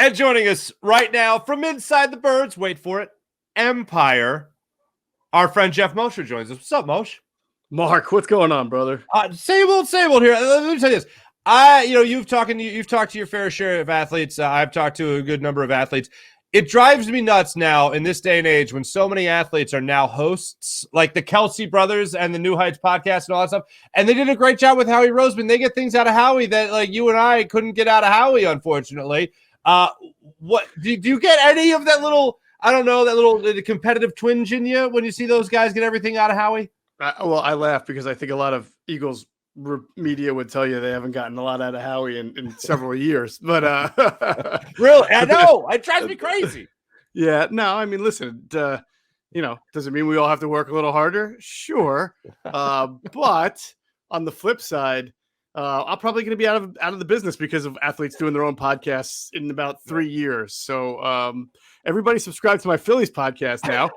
And joining us right now from inside the birds, wait for it, Empire, our friend Geoff Mosher joins us. What's up, Mosh? Mark, what's going on, brother? Same old here. Let me tell you this. You've talked to your fair share of athletes. I've talked to a good number of athletes. It drives me nuts now in this day and age when so many athletes are now hosts, like the Kelsey brothers and the New Heights podcast and all that stuff. And they did a great job with Howie Roseman. They get things out of Howie that like you and I couldn't get out of Howie, unfortunately. What do you get any of that little? I don't know, that little competitive twinge in you when you see those guys get everything out of Howie? I laugh because I think a lot of Eagles media would tell you they haven't gotten a lot out of Howie in several years. But really, I know it drives me crazy. Yeah, no, I mean, listen, does it mean we all have to work a little harder? Sure, but on the flip side, I'm probably going to be out of the business because of athletes doing their own podcasts in about 3 years. So everybody subscribe to my Phillies podcast now.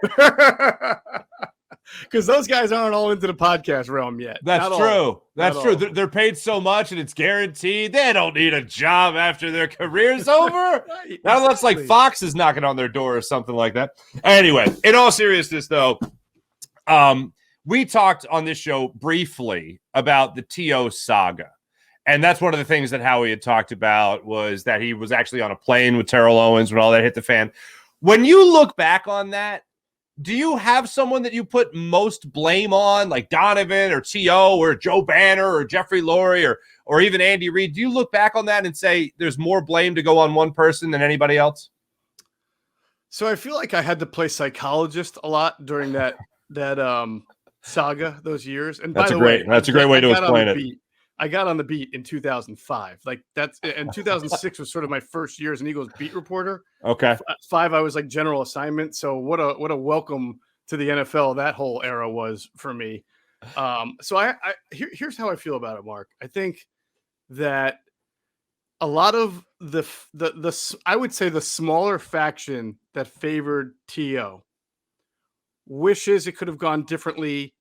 Because those guys aren't all into the podcast realm yet. That's true. That's true. They're paid so much and it's guaranteed. They don't need a job after their career's over. Right, not unless like Fox is knocking on their door or something like that. Anyway, in all seriousness, though, we talked on this show briefly about the T.O. saga. And that's one of the things that Howie had talked about was that he was actually on a plane with Terrell Owens when all that hit the fan. When you look back on that, do you have someone that you put most blame on, like Donovan or T.O. or Joe Banner or Jeffrey Lurie or even Andy Reid? Do you look back on that and say there's more blame to go on one person than anybody else? So I feel like I had to play psychologist a lot during that saga those years. And that's a great way to explain it. I got on the beat in 2005. And 2006 was sort of my first year as an Eagles beat reporter. Okay. 5, I was like general assignment. So what a welcome to the NFL that whole era was for me. So here's how I feel about it, Mark. I think that a lot of the I would say the smaller faction that favored T.O. wishes it could have gone differently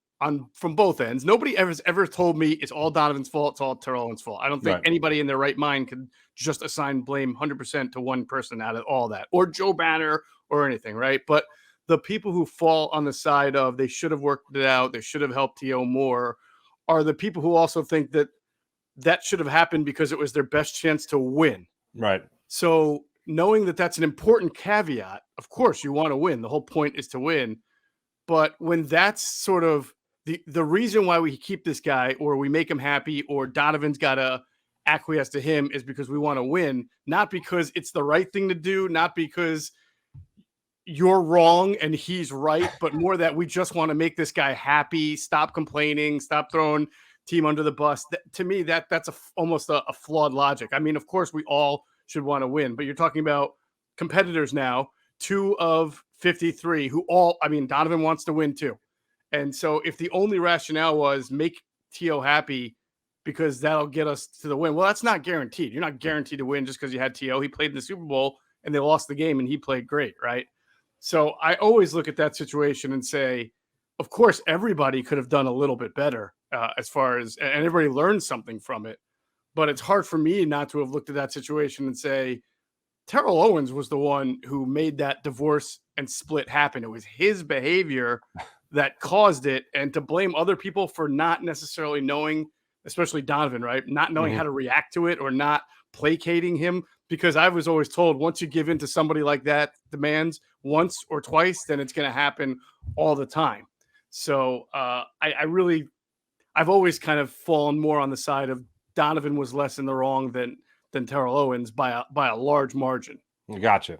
from both ends. Nobody ever told me it's all Donovan's fault, it's all Terrell Owens' fault. I don't think anybody in their right mind could just assign blame 100% to one person out of all that, or Joe Banner or anything, right? But the people who fall on the side of they should have worked it out, they should have helped T.O. more, are the people who also think that should have happened because it was their best chance to win. Right. So knowing that that's an important caveat, of course you want to win. The whole point is to win. But when that's sort of the reason why we keep this guy or we make him happy or Donovan's got to acquiesce to him is because we want to win, not because it's the right thing to do, not because you're wrong and he's right, but more that we just want to make this guy happy, stop complaining, stop throwing team under the bus. To me, that's almost a flawed logic. I mean, of course, we all should want to win, but you're talking about competitors now, 2 of 53 Donovan wants to win too. And so if the only rationale was make T.O. happy because that'll get us to the win, well, that's not guaranteed. You're not guaranteed to win just because you had T.O. He played in the Super Bowl and they lost the game and he played great, right? So I always look at that situation and say, of course, everybody could have done a little bit better and everybody learned something from it. But it's hard for me not to have looked at that situation and say, Terrell Owens was the one who made that divorce and split happen. It was his behavior that caused it, and to blame other people for not necessarily knowing, especially Donovan, right? Not knowing how to react to it or not placating him, because I was always told once you give in to somebody like that demands once or twice, then it's going to happen all the time. So I've always kind of fallen more on the side of Donovan was less in the wrong than Terrell Owens by a large margin. Gotcha.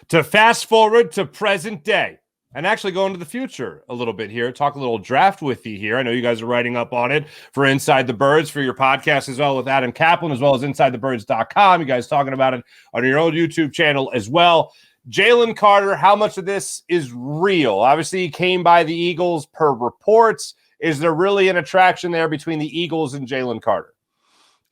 To fast forward to present day and actually go into the future a little bit here, talk a little draft with you here. I know you guys are writing up on it for Inside the Birds for your podcast as well with Adam Kaplan, as well as InsideTheBirds.com. You guys talking about it on your own YouTube channel as well. Jalen Carter, how much of this is real? Obviously, he came by the Eagles per reports. Is there really an attraction there between the Eagles and Jalen Carter?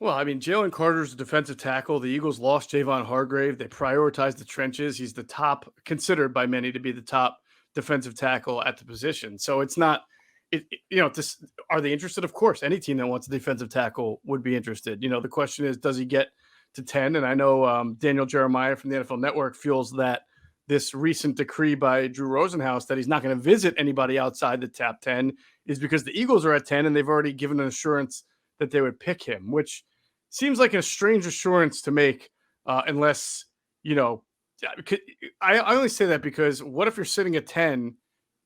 Well, I mean, Jalen Carter's a defensive tackle. The Eagles lost Javon Hargrave. They prioritized the trenches. He's the top, considered by many to be the top defensive tackle at the position. So it's not, are they interested? Of course, any team that wants a defensive tackle would be interested. The question is, does he get to 10. And I know Daniel Jeremiah from the NFL Network feels that this recent decree by Drew Rosenhaus that he's not going to visit anybody outside the top 10 is because the Eagles are at 10 and they've already given an assurance that they would pick him, which seems like a strange assurance to make unless, I only say that because what if you're sitting at 10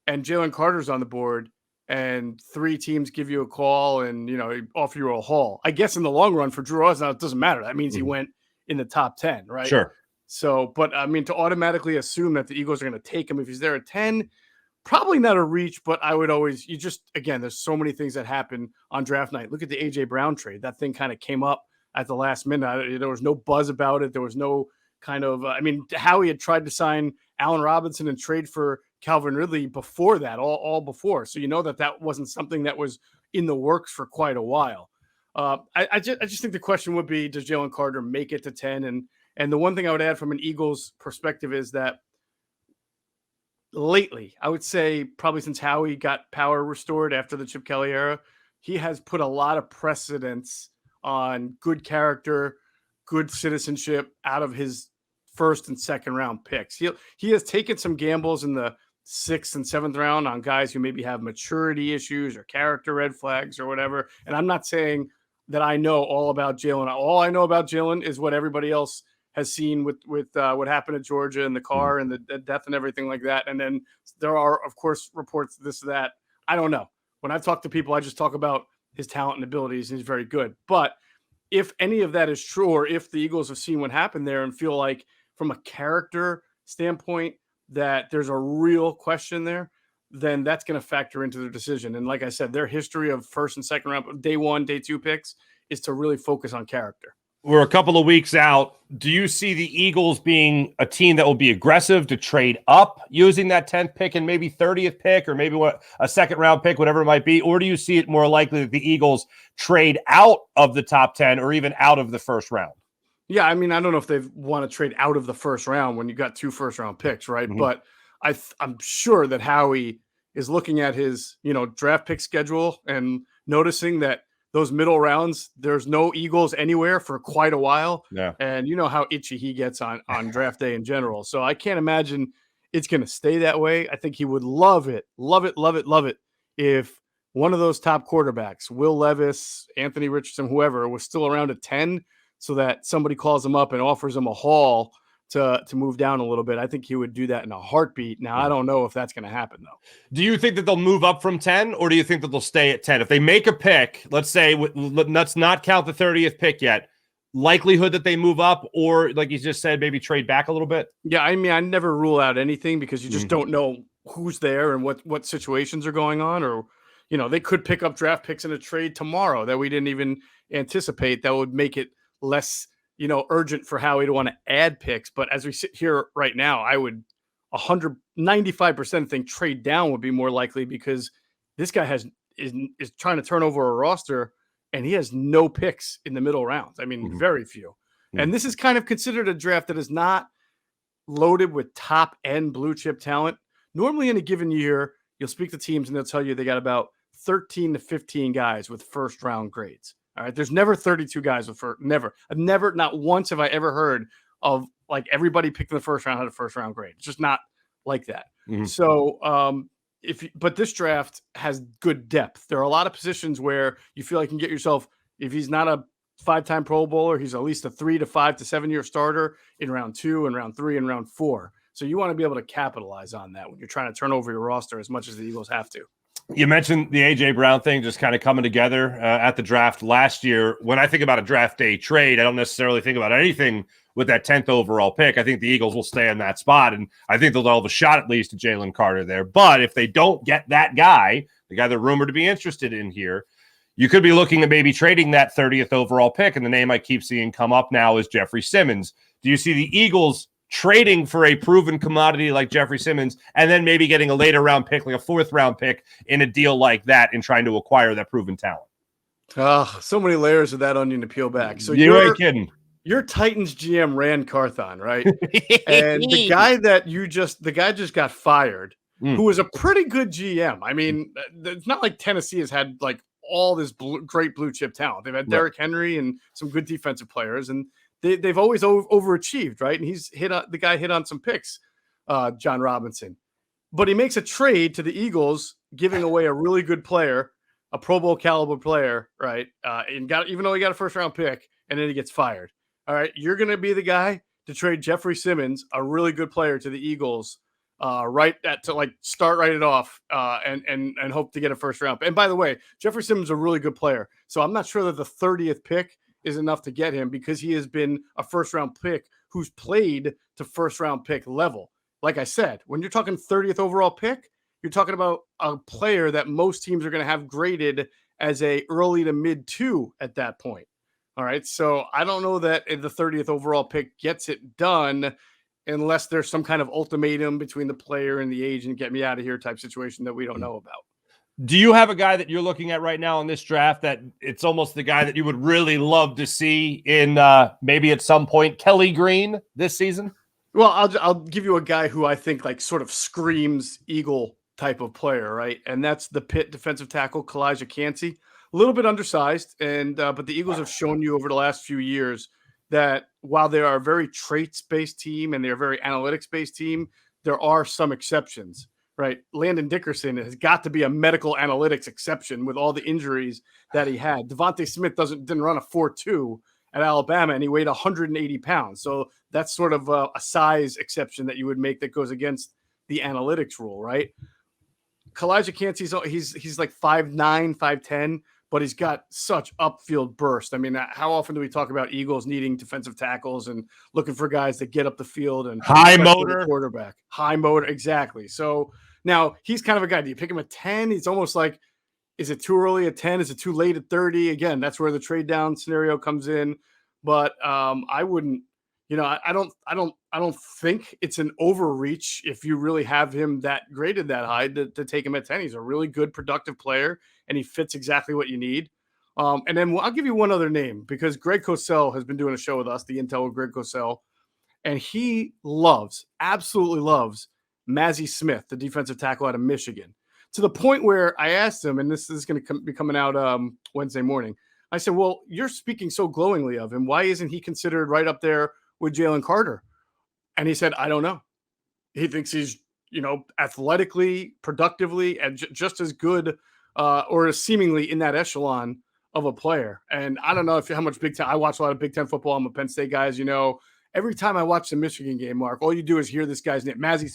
and Jalen Carter's on the board and 3 teams give you a call and, offer you a haul? I guess in the long run for Drew Rosenhaus, it doesn't matter. That means he went in the top 10, right? Sure. So, but I mean, to automatically assume that the Eagles are going to take him if he's there at 10, probably not a reach, but I would always, there's so many things that happen on draft night. Look at the AJ Brown trade. That thing kind of came up at the last minute. There was no buzz about it. There was no kind of, Howie had tried to sign Allen Robinson and trade for Calvin Ridley before that, all before. So, that wasn't something that was in the works for quite a while. I just think the question would be, does Jalen Carter make it to 10? And the one thing I would add from an Eagles perspective is that lately, I would say probably since Howie got power restored after the Chip Kelly era, he has put a lot of precedence on good character, good citizenship out of his first and second round picks. He has taken some gambles in the 6th and 7th round on guys who maybe have maturity issues or character red flags or whatever. And I'm not saying that I know all about Jalen. All I know about Jalen is what everybody else has seen with what happened at Georgia and the car and the death and everything like that. And then there are, of course, reports this, that. I don't know. When I talk to people, I just talk about his talent and abilities, and he's very good. But if any of that is true, or if the Eagles have seen what happened there and feel like from a character standpoint that there's a real question there, then that's going to factor into their decision. And like I said, their history of first and second round, day 1, day 2 picks is to really focus on character. We're a couple of weeks out. Do you see the Eagles being a team that will be aggressive to trade up using that 10th pick and maybe 30th pick or maybe a second round pick, whatever it might be? Or do you see it more likely that the Eagles trade out of the top 10 or even out of the first round? Yeah, I don't know if they want to trade out of the first round when you got 2 first-round picks, right? Mm-hmm. But I'm sure that Howie is looking at his, draft pick schedule and noticing that those middle rounds, there's no Eagles anywhere for quite a while. Yeah. And you know how itchy he gets on draft day in general. So I can't imagine it's going to stay that way. I think he would love it if one of those top quarterbacks, Will Levis, Anthony Richardson, whoever, was still around at 10 so that somebody calls him up and offers him a haul to move down a little bit. I think he would do that in a heartbeat. Now, I don't know if that's going to happen, though. Do you think that they'll move up from 10, or do you think that they'll stay at 10? If they make a pick, let's say, let's not count the 30th pick yet, likelihood that they move up, or like you just said, maybe trade back a little bit? Yeah, I never rule out anything because you just don't know who's there and what situations are going on. Or, they could pick up draft picks in a trade tomorrow that we didn't even anticipate that would make it less urgent for Howie to want to add picks. But as we sit here right now, I would 195% think trade down would be more likely because this guy is trying to turn over a roster and he has no picks in the middle rounds. Very few. Mm-hmm. And this is kind of considered a draft that is not loaded with top end blue chip talent. Normally in a given year, you'll speak to teams and they'll tell you they got about 13 to 15 guys with first round grades. All right. There's never 32 guys with never, not once have I ever heard of like everybody picked in the first round had a first round grade. It's just not like that. Mm-hmm. So, but this draft has good depth. There are a lot of positions where you feel like you can get yourself, if he's not a 5-time Pro Bowler, he's at least a 3 to 5 to 7 year starter in round 2 and round 3 and round 4. So you want to be able to capitalize on that when you're trying to turn over your roster as much as the Eagles have to. You mentioned the A.J. Brown thing just kind of coming together at the draft last year. When I think about a draft day trade, I don't necessarily think about anything with that 10th overall pick. I think the Eagles will stay in that spot, and I think they'll have a shot at least at Jalen Carter there. But if they don't get that guy, the guy they're rumored to be interested in here, you could be looking at maybe trading that 30th overall pick, and the name I keep seeing come up now is Jeffrey Simmons. Do you see the Eagles trading for a proven commodity like Jeffrey Simmons and then maybe getting a later round pick, like a 4th round pick in a deal like that and trying to acquire that proven talent? So many layers of that onion to peel back. So you ain't kidding. You're Titans GM Rand Carthon, right? And the guy just got fired, who was a pretty good GM. It's not like Tennessee has had like all this great blue chip talent. They've had Derrick Henry and some good defensive players, and they've always overachieved, right? And the guy hit on some picks, John Robinson. But he makes a trade to the Eagles, giving away a really good player, a Pro Bowl caliber player, right? Even though he got a first round pick, and then he gets fired. All right, you're going to be the guy to trade Jeffrey Simmons, a really good player, to the Eagles, start right it off, and hope to get a first round. And by the way, Jeffrey Simmons is a really good player, so I'm not sure that the 30th pick is enough to get him, because he has been a first round pick who's played to first round pick level. Like I said, when you're talking 30th overall pick, you're talking about a player that most teams are going to have graded as a early to mid 2 at that point. All right. So I don't know that the 30th overall pick gets it done unless there's some kind of ultimatum between the player and the agent, get me out of here type situation that we don't know about. Do you have a guy that you're looking at right now in this draft that it's almost the guy that you would really love to see in maybe at some point, Kelly Green, this season? Well, I'll give you a guy who I think like sort of screams Eagle type of player, right? And that's the Pitt defensive tackle, Kalijah Kancey. A little bit undersized, but the Eagles have shown you over the last few years that while they are a very traits-based team and they're a very analytics-based team, there are some exceptions, right? Landon Dickerson has got to be a medical analytics exception with all the injuries that he had. Devontae Smith didn't run a 4.2 at Alabama, and he weighed 180 pounds. So that's sort of a size exception that you would make that goes against the analytics rule, right? Kalijah Kancey, he's like 5'9", 5'10", but he's got such upfield burst. I mean, how often do we talk about Eagles needing defensive tackles and looking for guys that get up the field and high motor quarterback, high motor, exactly. So now he's kind of a guy. Do you pick him at 10? He's almost like, is it too early at 10? Is it too late at 30? Again, that's where the trade down scenario comes in. But I wouldn't, I don't think it's an overreach if you really have him that graded that high to take him at 10. He's a really good, productive player, and he fits exactly what you need. And then I'll give you one other name, because Greg Cosell has been doing a show with us, the Intel with Greg Cosell, and he absolutely loves Mazi Smith, the defensive tackle out of Michigan, to the point where I asked him, and this is going to be coming out Wednesday morning. I said, well, you're speaking so glowingly of him. Why isn't he considered right up there with Jalen Carter? And he said, I don't know. He thinks he's, athletically, productively, and just as good or seemingly in that echelon of a player. And I don't know how much Big Ten. I watch a lot of Big Ten football. I'm a Penn State guy, as you know. Every time I watch the Michigan game, Mark, all you do is hear this guy's name, Mazi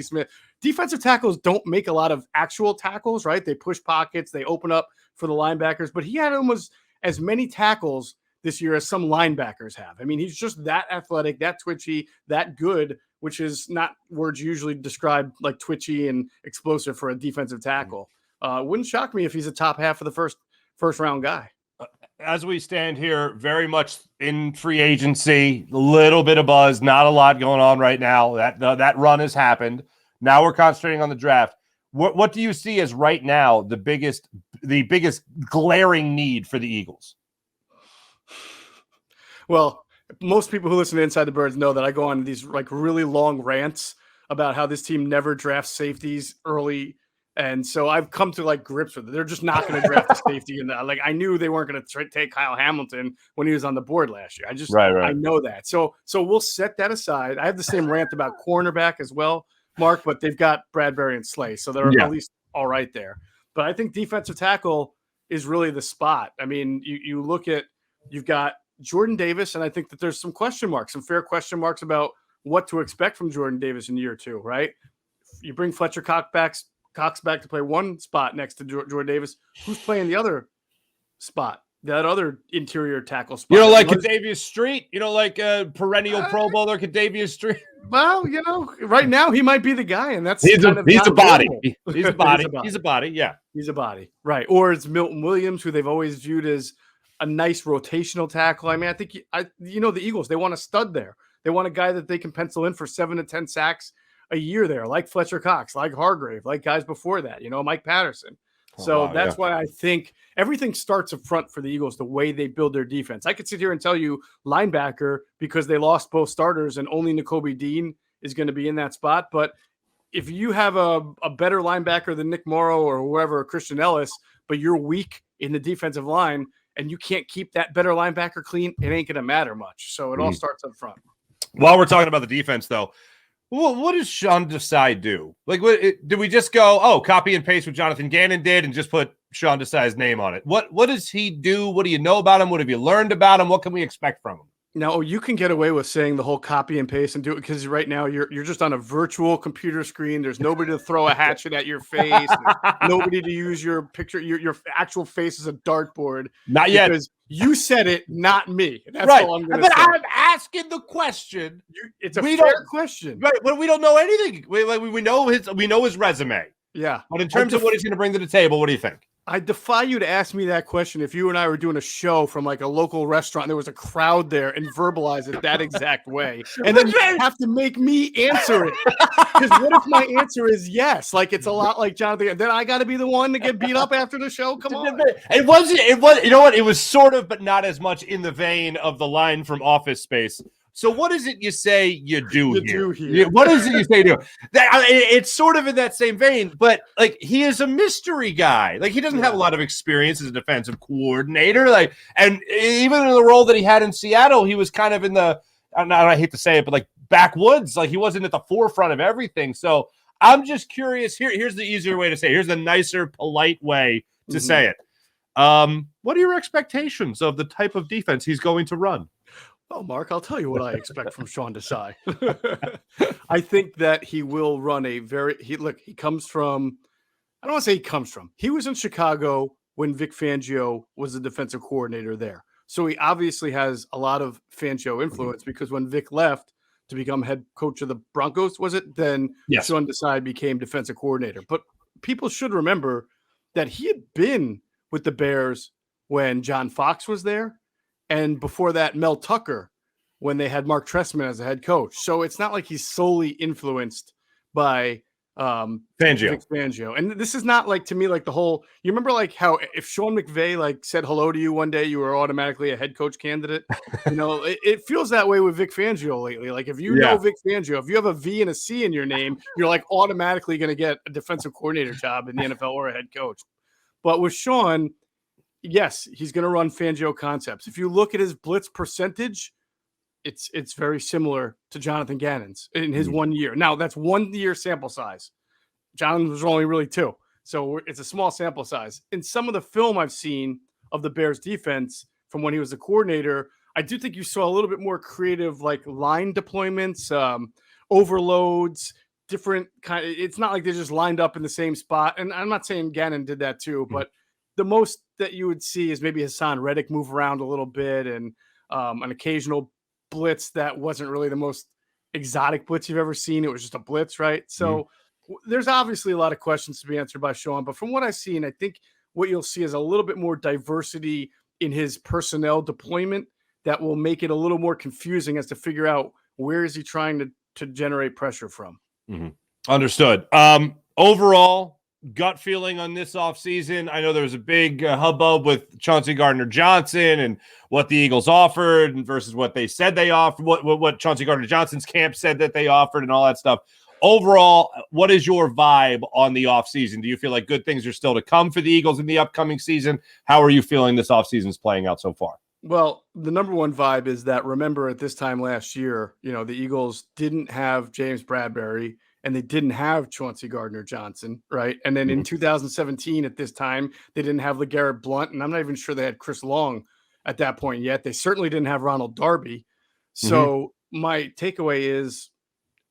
Smith. Defensive tackles don't make a lot of actual tackles, right? They push pockets, they open up for the linebackers, but he had almost as many tackles this year as some linebackers have. I mean, he's just that athletic, that twitchy, that good, which is not words usually describe like twitchy and explosive for a defensive tackle. Wouldn't shock me if he's a top half of the first round guy. As we stand here, very much in free agency, a little bit of buzz, not a lot going on right now. That run has happened. Now we're concentrating on the draft. What do you see as right now the biggest glaring need for the Eagles? Well, most people who listen to Inside the Birds know that I go on these like really long rants about how this team never drafts safeties early. And so I've come to like grips with it. They're just not going to draft a safety. And like, I knew they weren't going to take Kyle Hamilton when he was on the board last year. I know that. So we'll set that aside. I have the same rant about cornerback as well, Mark, but they've got Bradbury and Slay. So they're at least all right there. But I think defensive tackle is really the spot. I mean, you look at, you've got Jordan Davis, and I think that there's some fair question marks about what to expect from Jordan Davis in year 2, right? You bring Fletcher Cox back to play one spot next to Jordan Davis. Who's playing the other spot? That other interior tackle spot. Like Kadavius Street? Like a perennial Pro Bowler, Kadavius Street? Well, right now he might be the guy, and that's he's a body. He's a body. Yeah. He's a body. Right. Or it's Milton Williams, who they've always viewed as a nice rotational tackle. I mean, I think the Eagles, they want a stud there. They want a guy that they can pencil in for 7 to 10 sacks a year there, like Fletcher Cox, like Hargrave, like guys before that, Mike Patterson. That's why I think everything starts up front for the Eagles, the way they build their defense. I could sit here and tell you linebacker because they lost both starters and only Nakobe Dean is going to be in that spot. But if you have a better linebacker than Nick Morrow or whoever, Christian Ellis, but you're weak in the defensive line and you can't keep that better linebacker clean, it ain't going to matter much. So it all starts up front. While we're talking about the defense, though, what does Sean Desai do? Like, do we just go, copy and paste what Jonathan Gannon did and just put Sean Desai's name on it? What does he do? What do you know about him? What have you learned about him? What can we expect from him? Now, you can get away with saying the whole copy and paste and do it because right now you're just on a virtual computer screen. There's nobody to throw a hatchet at your face. Nobody to use your picture. Your actual face as a dartboard. Not yet. Because you said it, not me. That's right. all I'm going to say. But I'm asking the question. It's a fair question. Right, but we don't know anything. We know his resume. Yeah. But in terms of what he's going to bring to the table, what do you think? I defy you to ask me that question if you and I were doing a show from like a local restaurant and there was a crowd there and verbalize it that exact way. And then you have to make me answer it. Because what if my answer is yes? Like it's a lot like Jonathan. Then I got to be the one to get beat up after the show? Come on. It was, you know what? It was sort of, but not as much in the vein of the line from Office Space. So what is it you say you do here? What is it you say do? It's sort of in that same vein, but like he is a mystery guy. Like he doesn't have a lot of experience as a defensive coordinator. Like, and even in the role that he had in Seattle, he was kind of in the, I hate to say it, but like backwoods. Like he wasn't at the forefront of everything. So I'm just curious. Here's the easier way to say it. Here's the nicer, polite way to say it. What are your expectations of the type of defense he's going to run? Well, Mark, I'll tell you what I expect from Sean Desai. I think that he will run he comes from, I don't want to say he comes from, he was in Chicago when Vic Fangio was the defensive coordinator there. So he obviously has a lot of Fangio influence because when Vic left to become head coach of the Broncos, was it? Then Sean Desai became defensive coordinator. But people should remember that he had been with the Bears when John Fox was there. And before that, Mel Tucker, when they had Mark Trestman as a head coach. So it's not like he's solely influenced by Fangio. And this is not like, to me, like the whole, you remember like how if Sean McVay like said hello to you one day, you were automatically a head coach candidate. You know, it feels that way with Vic Fangio lately. Like if you know Vic Fangio, if you have a V and a C in your name, you're like automatically going to get a defensive coordinator job in the NFL or a head coach. But with Sean, yes, he's going to run Fangio concepts. If you look at his blitz percentage, it's very similar to Jonathan Gannon's in his 1 year. Now, that's 1 year sample size. Jonathan was only really 2. So it's a small sample size. In some of the film I've seen of the Bears defense from when he was a coordinator, I do think you saw a little bit more creative, like line deployments, overloads, different kind of, it's not like they're just lined up in the same spot. And I'm not saying Gannon did that too, but the most that you would see is maybe Hassan Reddick move around a little bit and an occasional blitz that wasn't really the most exotic blitz you've ever seen. It was just a blitz, right? So there's obviously a lot of questions to be answered by Sean, but from what I've seen, I think what you'll see is a little bit more diversity in his personnel deployment that will make it a little more confusing as to figure out where is he trying to generate pressure from. Understood. Overall, gut feeling on this offseason. I know there was a big hubbub with Chauncey Gardner-Johnson and what the Eagles offered versus what they said they offered, what Chauncey Gardner-Johnson's camp said that they offered and all that stuff. Overall, what is your vibe on the offseason? Do you feel like good things are still to come for the Eagles in the upcoming season? How are you feeling this offseason is playing out so far? Well, the number one vibe is that, remember, at this time last year, the Eagles didn't have James Bradbury and they didn't have Chauncey Gardner-Johnson, right? And then in 2017 at this time, they didn't have LeGarrette Blount, and I'm not even sure they had Chris Long at that point yet. They certainly didn't have Ronald Darby. So my takeaway is,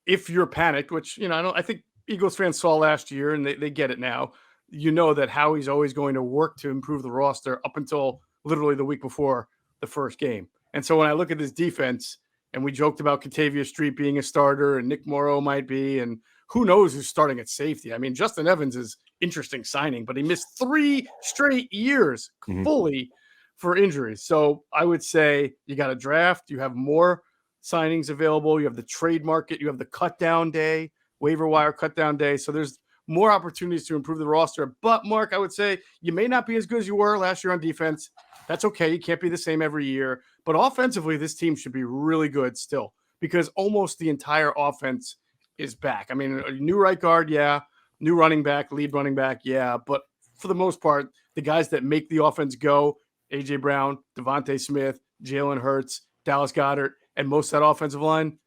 if you're panicked, which, I think Eagles fans saw last year and they get it now, that Howie's always going to work to improve the roster up until literally the week before the first game. And so when I look at this defense, and we joked about Kentavious Street being a starter and Nick Morrow might be, and who knows who's starting at safety. I mean, Justin Evans is interesting signing, but he missed 3 straight years fully for injuries. So I would say you got a draft, you have more signings available, you have the trade market, you have the cut down day, waiver wire cut down day. So there's more opportunities to improve the roster. But Mark, I would say you may not be as good as you were last year on defense. That's okay. You can't be the same every year. But offensively, this team should be really good still because almost the entire offense is back. I mean, a new right guard, yeah. New running back, lead running back, yeah. But for the most part, the guys that make the offense go, A.J. Brown, Devontae Smith, Jalen Hurts, Dallas Goedert, and most of that offensive line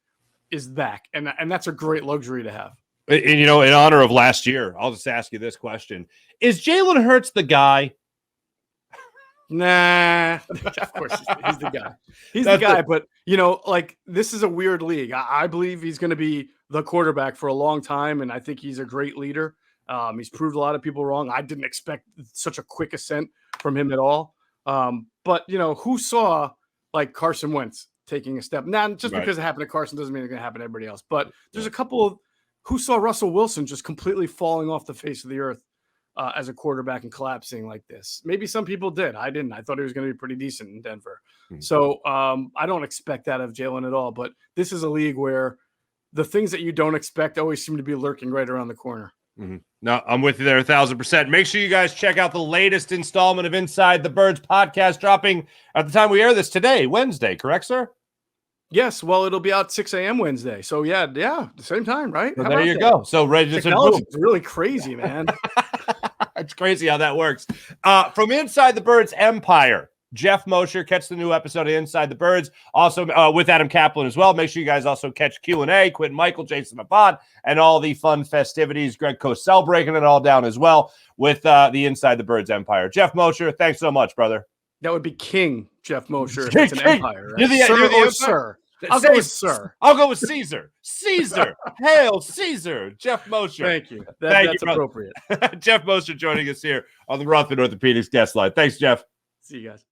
is back. And that's a great luxury to have. And, in honor of last year, I'll just ask you this question. Is Jalen Hurts the guy? Nah, of course he's the guy. He's the guy, but this is a weird league. I believe he's going to be the quarterback for a long time, and I think he's a great leader. He's proved a lot of people wrong. I didn't expect such a quick ascent from him at all. But who saw like Carson Wentz taking a step? Now, just because it happened to Carson doesn't mean it's going to happen to everybody else. But there's a couple of who saw Russell Wilson just completely falling off the face of the earth as a quarterback and collapsing like this. Maybe some people did. I didn't. I thought he was going to be pretty decent in Denver. Mm-hmm. So I don't expect that of Jalen at all. But this is a league where the things that you don't expect always seem to be lurking right around the corner. Mm-hmm. No, I'm with you there 1,000%. Make sure you guys check out the latest installment of Inside the Birds podcast, dropping at the time we air this today, Wednesday, correct, sir? Yes. Well, it'll be out 6 a.m. Wednesday. So yeah, the same time, right? Well, there you go. So technology is really crazy, man. It's crazy how that works. From Inside the Birds Empire, Geoff Mosher. Catch the new episode of Inside the Birds. Also with Adam Kaplan as well. Make sure you guys also catch Q&A, Quentin Michael, Jason Avant, and all the fun festivities. Greg Cosell breaking it all down as well with the Inside the Birds Empire. Geoff Mosher, thanks so much, brother. That would be King Geoff Mosher. It's an empire. Right? You're the sir. I'll go with sir. I'll go with Caesar. Caesar. Hail Caesar. Geoff Mosher. Thank you. That's appropriate. Geoff Mosher joining us here on the Rothman Orthopedics guest line. Thanks, Geoff. See you guys.